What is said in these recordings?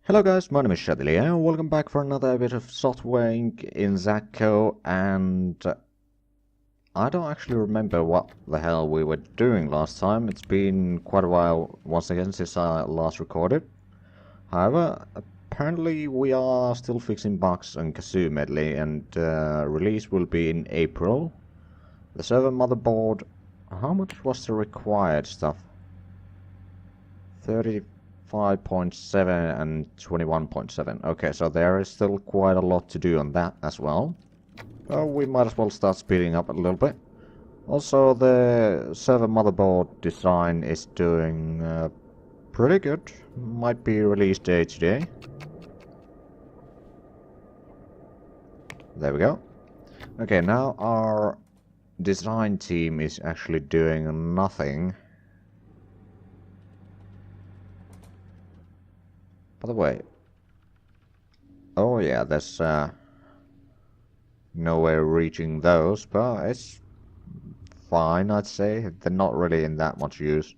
Hello guys, my name is Zhatelier, welcome back for another bit of software Inc. in Zhat Co, and I don't actually remember what the hell we were doing last time. It's been quite a while once again since I last recorded. However, apparently we are still fixing bugs on Kazooey medley, and release will be in April. The server motherboard, how much was the required stuff? 35.7 and 21.7. Okay, so there is still quite a lot to do on that as well. We might as well start speeding up a little bit. Also, the server motherboard design is doing pretty good. Might be release day today. There we go. Okay, now our design team is actually doing nothing. By the way, oh yeah, there's no way of reaching those, but it's fine, I'd say. They're not really in that much use.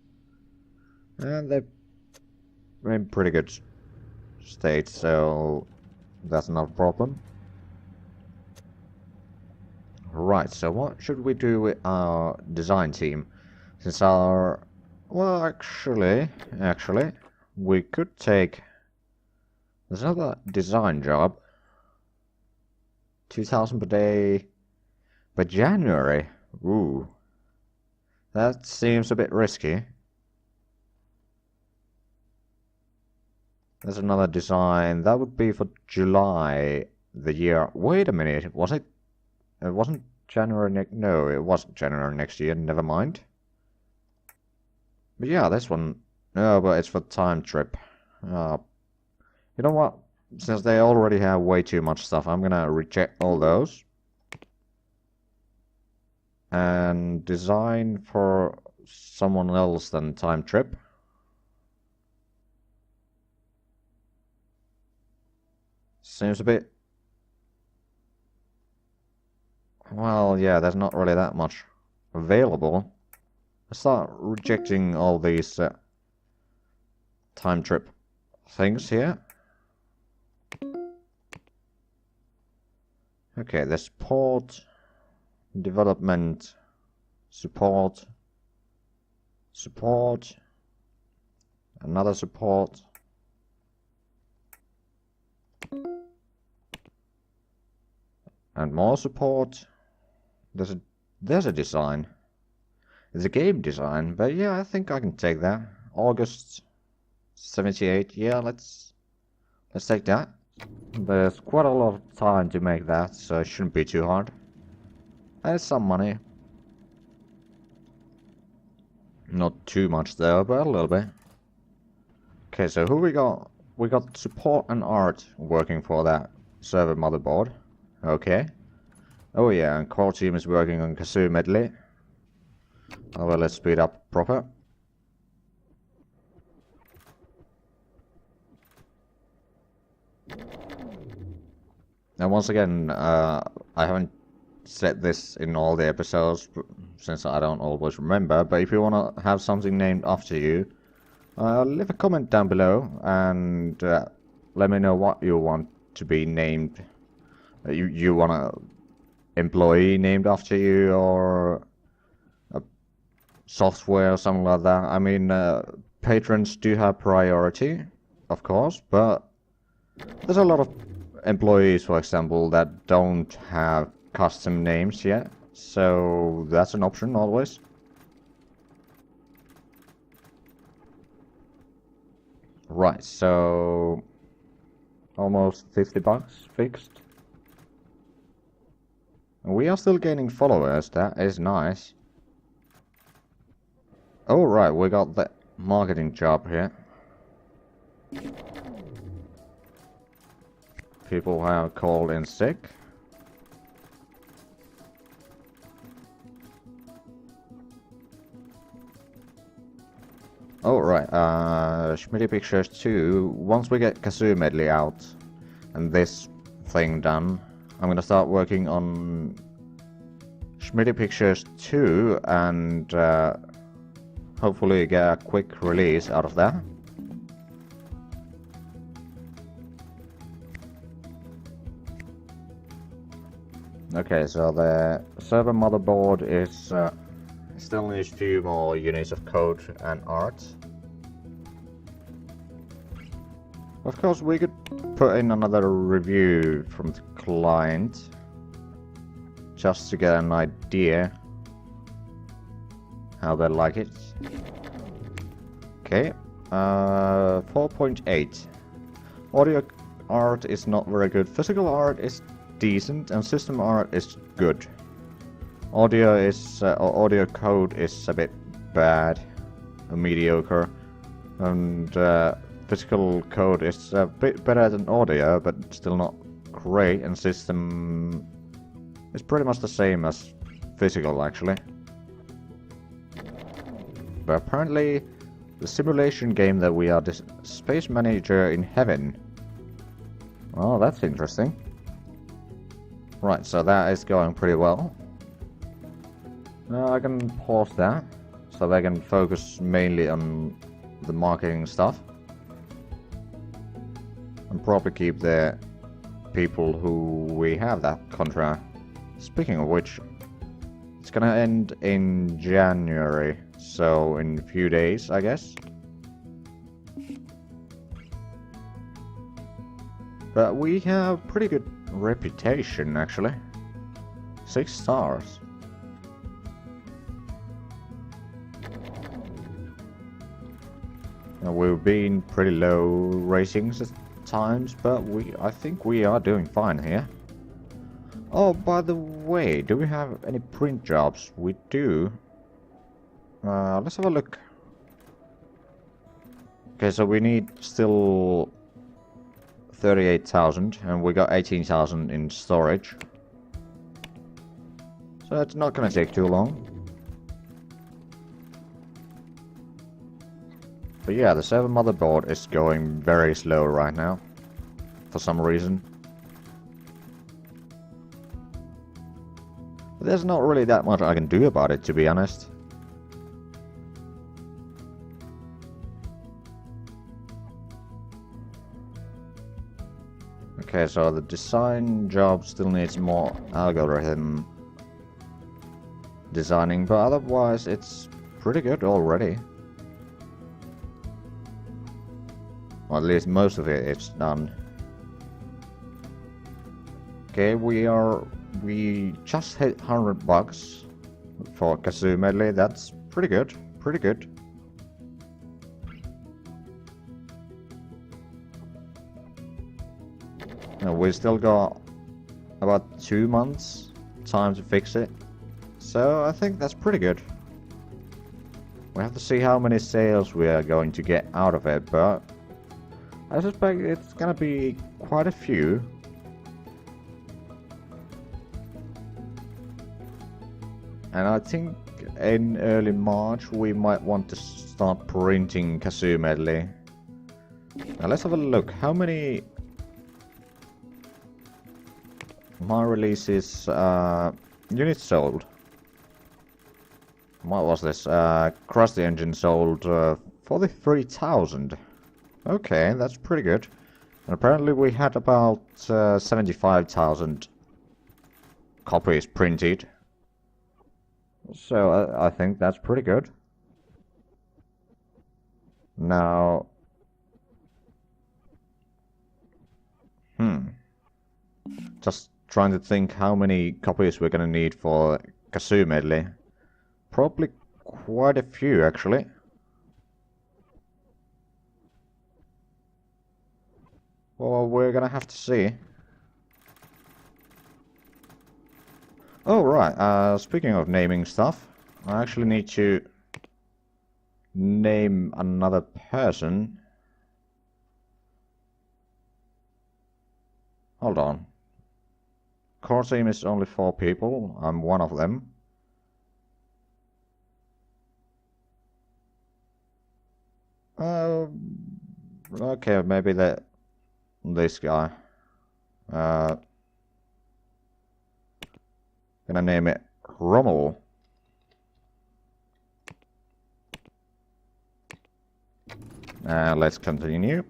And they're in pretty good state, so that's not a problem. Right, so what should we do with our design team? Since our... well, actually, we could take... there's another design job. 2,000 per day by January. Ooh. That seems a bit risky. There's another design. That would be for July the year. Wait a minute. Was it? It wasn't January no, it wasn't January next year. Never mind. But yeah, this one. No, but it's for time trip. You know what? Since they already have way too much stuff, I'm gonna reject all those. And design for someone else than time trip. Seems a bit... well, yeah, there's not really that much available. Let's start rejecting all these time trip things here. Okay, the support, development, support, another support. And more support. There's a design. It's a game design, but yeah, I think I can take that. August 78. Yeah, let's take that. There's quite a lot of time to make that, so it shouldn't be too hard. And it's some money. Not too much though, but a little bit. Okay, so who we got? We got support and art working for that server motherboard. Okay. Oh yeah, and core team is working on Kazooey medley. Oh well, let's speed up proper. And once again, I haven't said this in all the episodes since I don't always remember, but if you want to have something named after you, leave a comment down below and let me know what you want to be named. You want an employee named after you, or a software or something like that. I mean, patrons do have priority, of course, but there's a lot of employees, for example, that don't have custom names yet, so that's an option always. Right, so almost 50 bucks fixed. We are still gaining followers, that is nice. Oh right, we got the marketing job here. People have called in sick. Oh right, Schmitty Pictures 2, once we get Kazooey medley out and this thing done, I'm gonna start working on Schmitty Pictures 2 and hopefully get a quick release out of that. Okay, so the server motherboard is still needs a few more units of code and art. Of course, we could put in another review from the client just to get an idea how they like it. Okay, 4.8. Audio art is not very good. Physical art is decent, and system art is good. Audio code is a bit bad, mediocre, and physical code is a bit better than audio, but still not great. And system is pretty much the same as physical, actually. But apparently, the simulation game that we are this Space Manager in Heaven. Oh, that's interesting. Right, so that is going pretty well. I can pause that, so they can focus mainly on the marketing stuff. And probably keep the people who we have that contract. Speaking of which, it's gonna end in January, so in a few days, I guess. But we have pretty good reputation, actually. 6 stars. Now, we've been pretty low ratings at times, but I think we are doing fine here. Oh, by the way, do we have any print jobs? We do. Let's have a look. Okay, so we need still 38,000, and we got 18,000 in storage. So it's not gonna take too long. But yeah, the server motherboard is going very slow right now, for some reason. But there's not really that much I can do about it, to be honest. Okay, so the design job still needs more algorithm designing, but otherwise it's pretty good already. Or at least most of it's done. Okay, we just hit $100 for Kazooey medley. That's pretty good, pretty good. We still got about 2 months time to fix it, so I think that's pretty good. We have to see how many sales we are going to get out of it, but I suspect it's gonna be quite a few. And I think in early March we might want to start printing Kazooey medley. Now let's have a look. How many my releases units sold? What was this? Cross the Engine sold 43,000. Okay, that's pretty good. And apparently we had about 75,000 copies printed. So I think that's pretty good. Now, just trying to think how many copies we're gonna need for Kazooey medley. Probably quite a few, actually. Well, we're gonna have to see. Oh, right. Speaking of naming stuff, I actually need to name another person. Hold on. Core team is only 4 people. I'm one of them. Okay, maybe this guy. Gonna name it Rommel. Let's continue.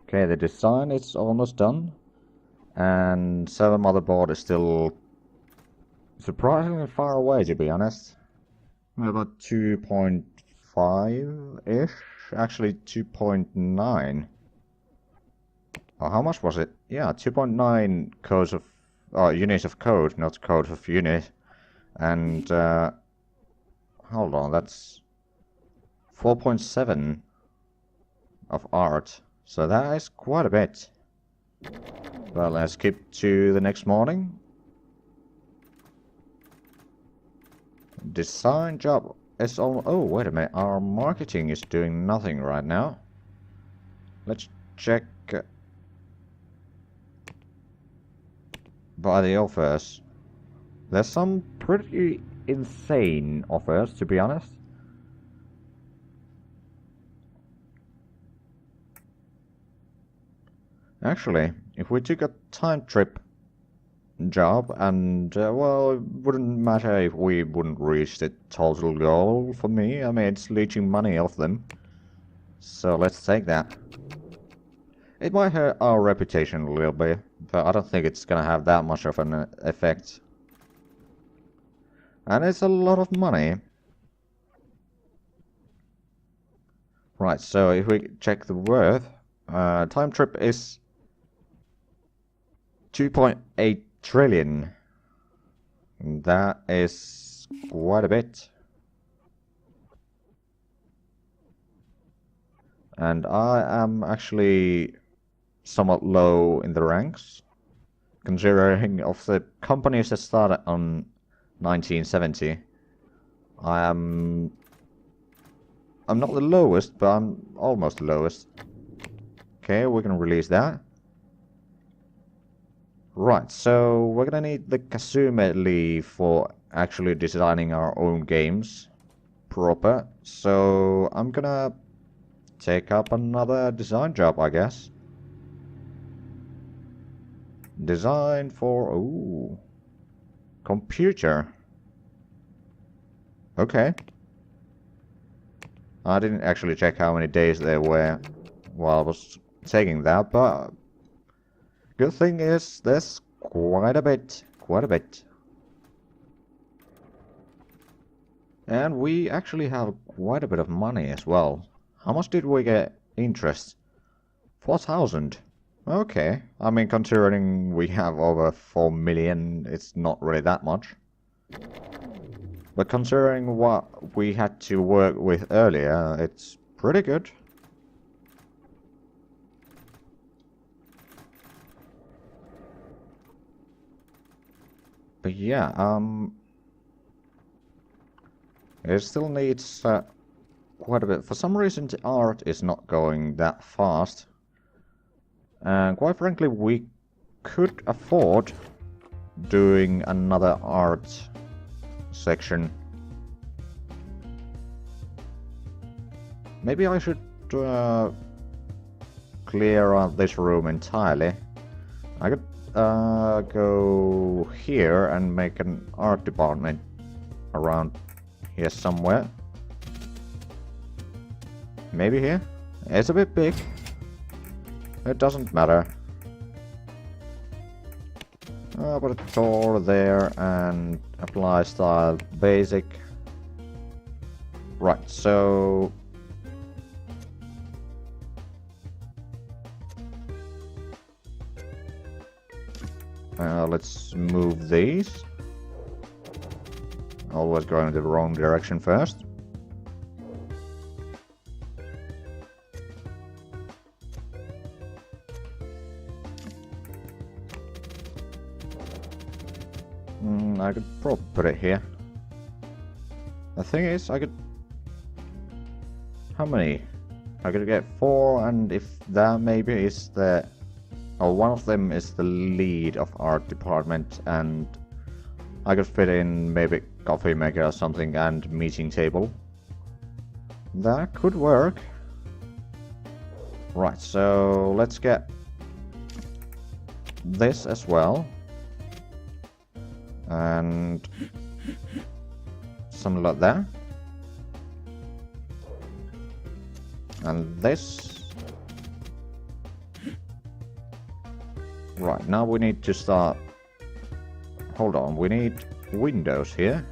Okay, the design is almost done. And 7 motherboard is still surprisingly far away, to be honest. About 2.5-ish, actually 2.9. Oh, how much was it? Yeah, 2.9 codes of units of code, not code of unit. And hold on, that's 4.7 of art. So that is quite a bit. Well, let's skip to the next morning. Design job is all. Oh, wait a minute. Our marketing is doing nothing right now. Let's check by the offers. There's some pretty insane offers, to be honest. Actually, if we took a time trip job and, well, it wouldn't matter if we wouldn't reach the total goal for me. I mean, it's leeching money off them. So let's take that. It might hurt our reputation a little bit, but I don't think it's gonna have that much of an effect. And it's a lot of money. Right, so if we check the worth, time trip is 2.8 trillion. That is quite a bit. And I am actually somewhat low in the ranks, considering of the companies that started on 1970. I'm not the lowest, but I'm almost the lowest. Okay, we can release that. Right, so we're gonna need the Kazooey for actually designing our own games proper. So I'm gonna take up another design job, I guess. Design for, ooh, computer. Okay. I didn't actually check how many days there were while I was taking that, but good thing is there's quite a bit. And we actually have quite a bit of money as well. How much did we get interest? 4,000. Okay. I mean, considering we have over 4 million, it's not really that much. But considering what we had to work with earlier, it's pretty good. But yeah, it still needs quite a bit. For some reason, the art is not going that fast. And quite frankly, we could afford doing another art section. Maybe I should clear out this room entirely. I could go here and make an art department around here somewhere. Maybe here? It's a bit big. It doesn't matter. I'll put a door there and apply style basic. Right, so let's move these. Always going in the wrong direction first. I could probably put it here. The thing is, I could... How many? I could get 4, and if that maybe is the... Oh, one of them is the lead of art department, and I could fit in maybe coffee maker or something and meeting table. That could work. Right, so let's get this as well. And something like that. And this. Right, now we need to start... Hold on, we need windows here.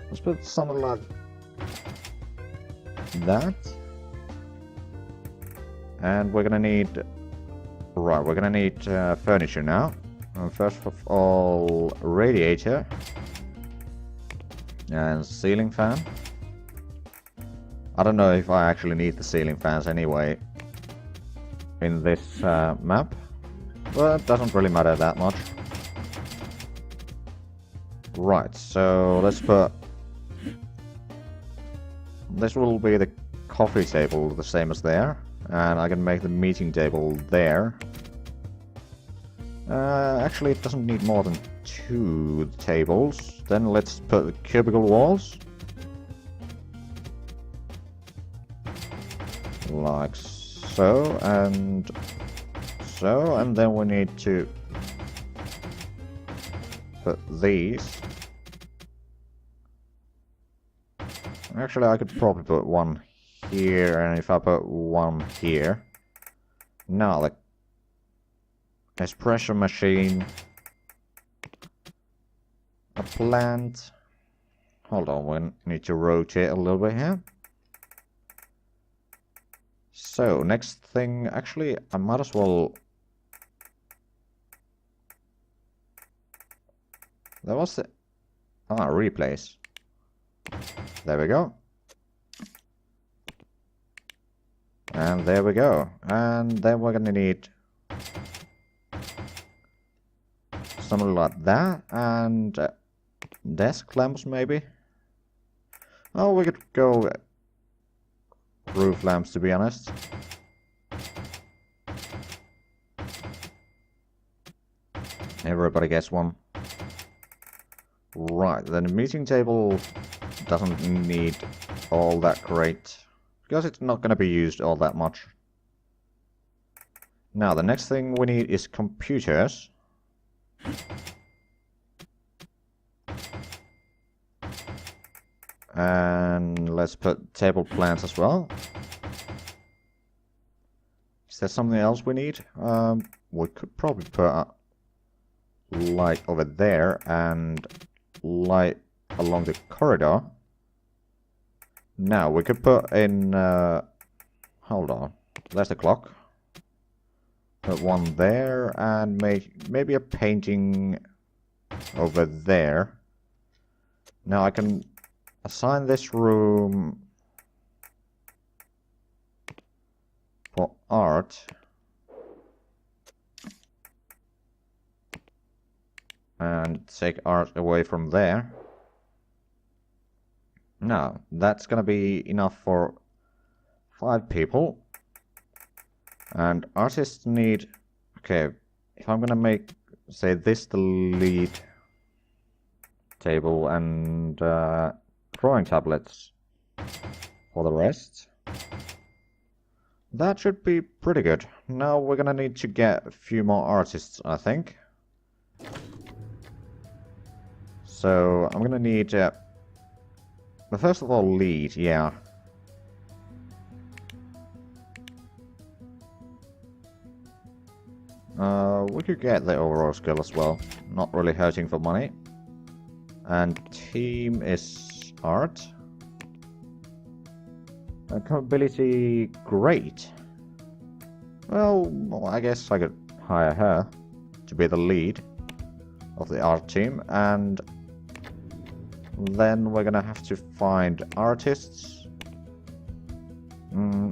Let's put something like that. And we're gonna need... Right, we're gonna need furniture now. First of all, radiator. And ceiling fan. I don't know if I actually need the ceiling fans anyway in this map. But it doesn't really matter that much. Right, so let's put... This will be the coffee table, the same as there. And I can make the meeting table there. Actually, it doesn't need more than 2 tables. Then let's put the cubicle walls. Like so, and so, and then we need to put these. Actually, I could probably put one here, and if I put one here. Now, the espresso machine, a plant. Hold on, we need to rotate a little bit here. So, next thing, actually, I might as well... That was the... Ah, replace. There we go. And there we go. And then we're gonna need... something like that, and... desk lamps, maybe? Oh, we could go... roof lamps, to be honest. Everybody gets one. Right, then the meeting table doesn't need all that great, because it's not going to be used all that much. Now, the next thing we need is computers. And let's put table plants as well. Is there something else we need? We could probably put a light over there and light along the corridor. Now we could put in... hold on. There's the clock. Put one there and maybe a painting over there. Now I can assign this room for art. And take art away from there. Now, that's gonna be enough for 5 people. And artists need... Okay, if I'm gonna make, say, this the lead table and drawing tablets for the rest, that should be pretty good. Now we're gonna need to get a few more artists, I think. So I'm gonna need... but first of all, lead, yeah. We could get the overall skill as well. Not really hurting for money. And team is art. Capability, great. Well, I guess I could hire her to be the lead of the art team, and then we're gonna have to find artists.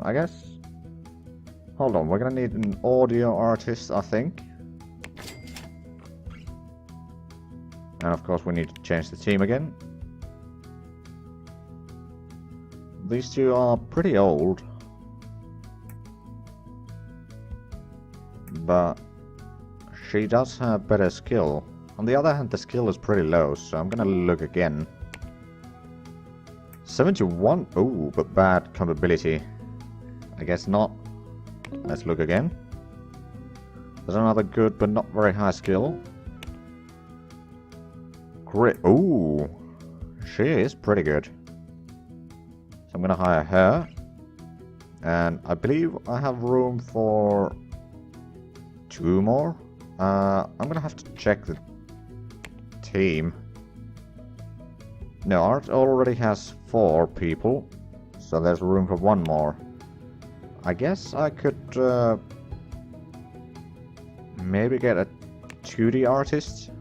I guess. Hold on, we're gonna need an audio artist, I think. And of course we need to change the team again. These two are pretty old. But she does have better skill. On the other hand, the skill is pretty low, so I'm gonna look again. 71? Ooh, but bad compatibility. I guess not. Let's look again. There's another good but not very high skill. Great. Ooh, she is pretty good. So I'm gonna hire her. And I believe I have room for 2 more. I'm gonna have to check the team. No, Art already has 4 people, so there's room for 1 more. I guess I could maybe get a 2D artist.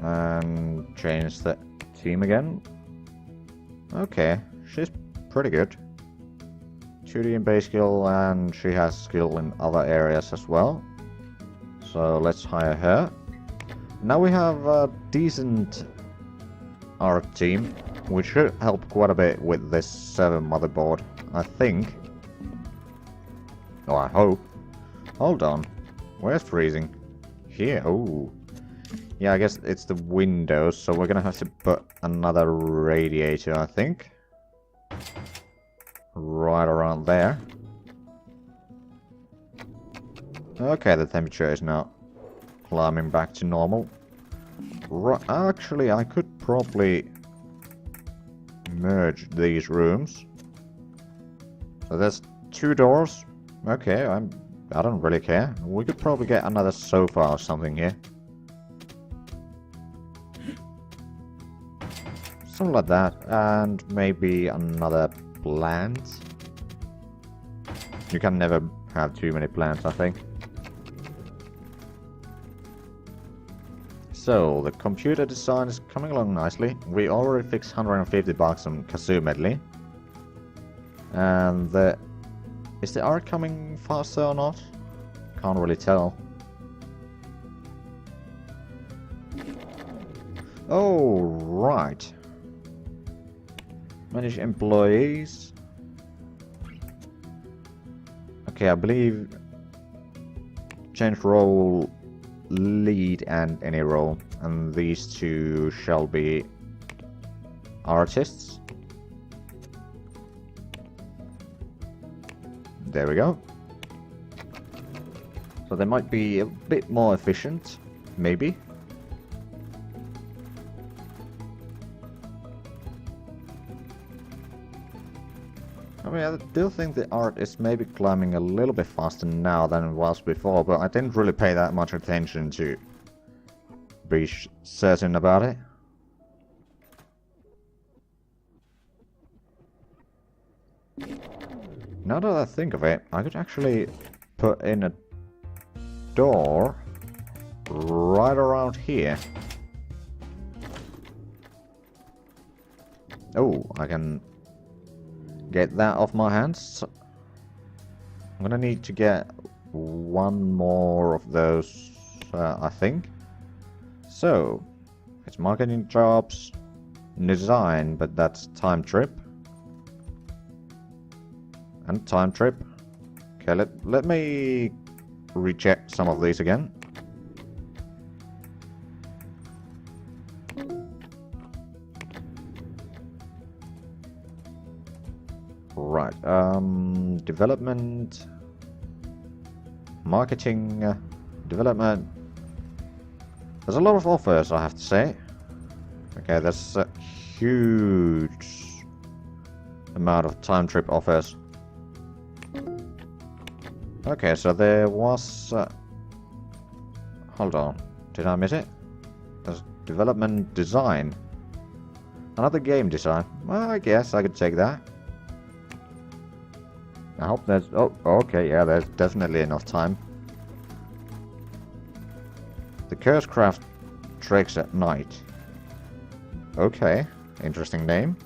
And change the team again. Okay, she's pretty good. 2D in base skill, and she has skill in other areas as well. So let's hire her. Now we have a decent art team, which should help quite a bit with this 7 motherboard, I think. Oh, I hope. Hold on. Where's freezing? Here. Oh. Yeah, I guess it's the windows, so we're gonna have to put another radiator, I think. Right around there. Okay, the temperature is now climbing back to normal. Actually, I could probably merge these rooms. So there's 2 doors. Okay, I don't really care. We could probably get another sofa or something here. Something like that, and maybe another plant. You can never have too many plants, I think. So, the computer design is coming along nicely. We already fixed $150 on Kazooey medley. And is the art coming faster or not? Can't really tell. Oh, right. Manage employees. Okay, I believe change role, lead and any role, and these 2 shall be artists. There we go. So they might be a bit more efficient, maybe. I mean, I do think the art is maybe climbing a little bit faster now than it was before, but I didn't really pay that much attention to be certain about it. Now that I think of it, I could actually put in a door right around here. Oh, I can get that off my hands. I'm gonna need to get 1 more of those, I think. So, it's marketing jobs, design, but that's time trip. And time trip. Okay, let me recheck some of these again. Right, development, marketing, development. There's a lot of offers, I have to say. Okay, there's a huge amount of time trip offers. Okay, so there was... hold on, did I miss it? There's development design. Another game design. Well, I guess I could take that. I hope there's... oh, okay, yeah, there's definitely enough time. The Cursecraft Tricks at Night. Okay, interesting name.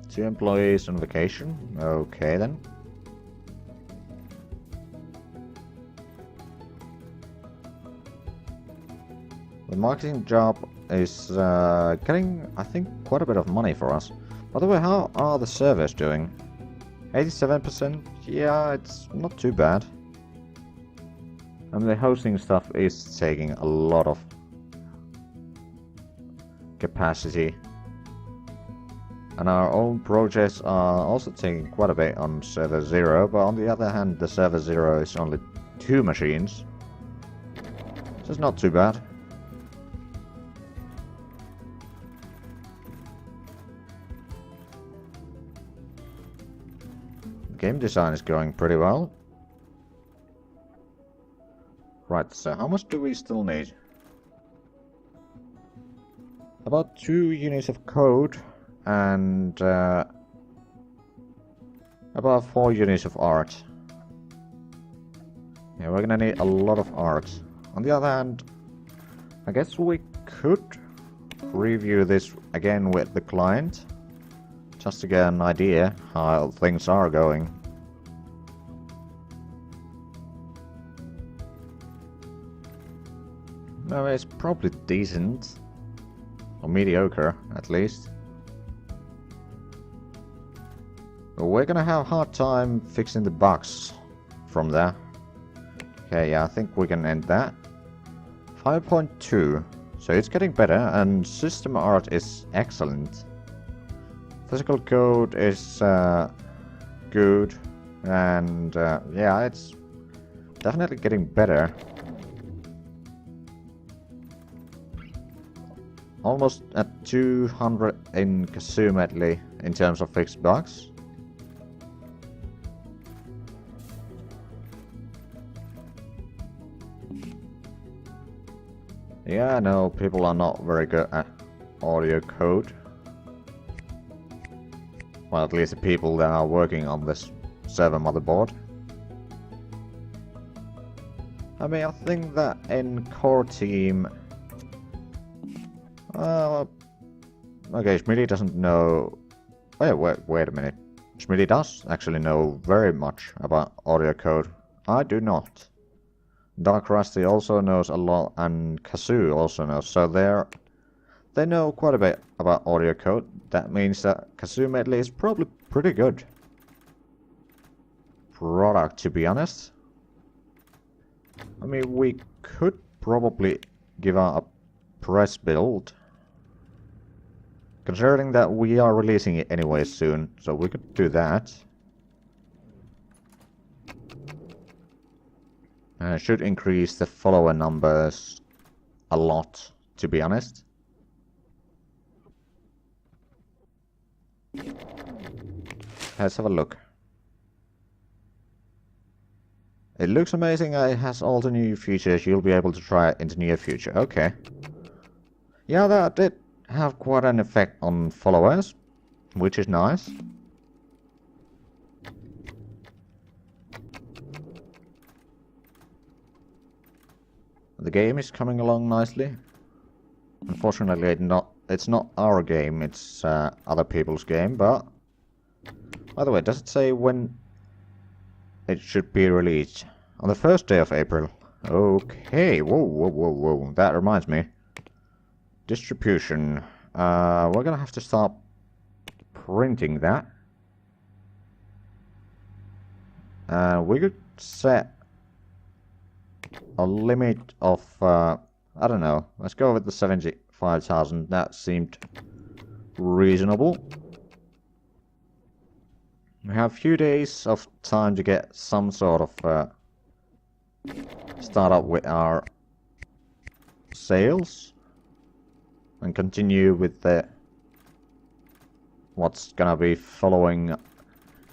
Two employees on vacation. Okay then. The marketing job is getting, I think, quite a bit of money for us. By the way, how are the servers doing? 87%? Yeah, it's not too bad. I mean, the hosting stuff is taking a lot of capacity. And our own projects are also taking quite a bit on server 0, but on the other hand, the server 0 is only 2 machines. So it's not too bad. Game design is going pretty well. Right, so how much do we still need? About 2 units of code and about 4 units of art. Yeah, we're gonna need a lot of art. On the other hand, I guess we could review this again with the client, just to get an idea how things are going. No, it's probably decent. Or mediocre, at least. But we're gonna have a hard time fixing the bugs from there. Okay, yeah, I think we can end that. 5.2. So it's getting better, and system art is excellent. Physical code is good, and yeah, it's definitely getting better. Almost at 200 in Kazooey in terms of fixed bugs. Yeah, I know people are not very good at audio code. Well, at least the people that are working on this server motherboard. I mean, I think that in core team... okay, Schmitty doesn't know... Wait a minute. Schmitty does actually know very much about audio code. I do not. Dark Rusty also knows a lot, and Kazoo also knows, so they know quite a bit about audio code. That means that Kazooey is probably pretty good product, to be honest. I mean, we could probably give out a press build, considering that we are releasing it anyway soon, so we could do that. Should increase the follower numbers a lot, to be honest. Let's have a look. It looks amazing. It has all the new features. You'll be able to try it in the near future. Okay. Yeah, that did have quite an effect on followers, which is nice. The game is coming along nicely. Unfortunately, it's not our game, it's other people's game, but... By the way, does it say when it should be released? On the first day of April. Okay, whoa. That reminds me. Distribution. We're gonna have to start printing that. We could set a limit of, I don't know, let's go with the 75,000, that seemed reasonable. We have a few days of time to get some sort of start up with our sales and continue with the what's gonna be following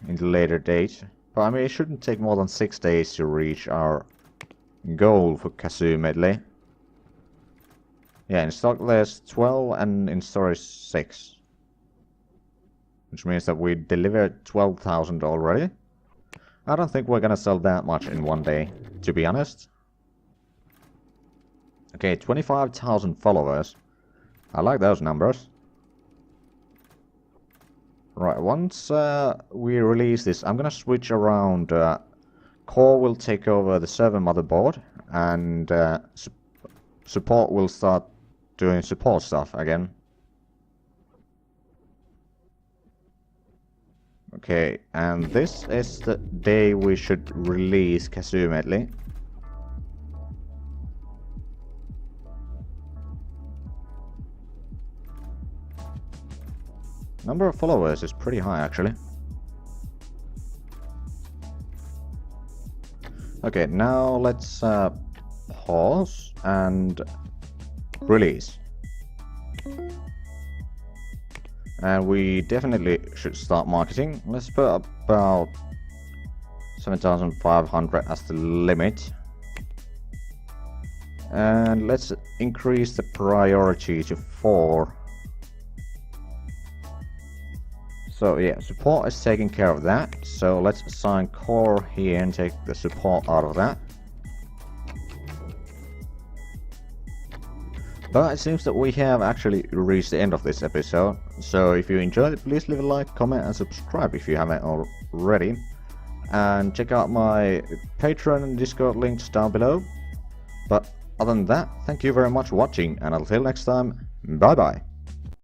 in the later date. But I mean, it shouldn't take more than 6 days to reach our goal for Kazooey. Yeah, in stock there's 12 and in storage 6. Which means that we delivered 12,000 already. I don't think we're gonna sell that much in one day, to be honest. Okay, 25,000 followers. I like those numbers. Right, once we release this, I'm gonna switch around. Core will take over the server motherboard, and support will start doing support stuff again. Okay, and this is the day we should release Kazooey. Number of followers is pretty high actually. Okay, now let's pause and release. And we definitely should start marketing. Let's put about 7,500 as the limit. And let's increase the priority to 4. So yeah, support is taking care of that. So let's assign core here and take the support out of that. But it seems that we have actually reached the end of this episode. So if you enjoyed it, please leave a like, comment and subscribe if you haven't already. And check out my Patreon and Discord links down below. But other than that, thank you very much for watching, and until next time, bye bye.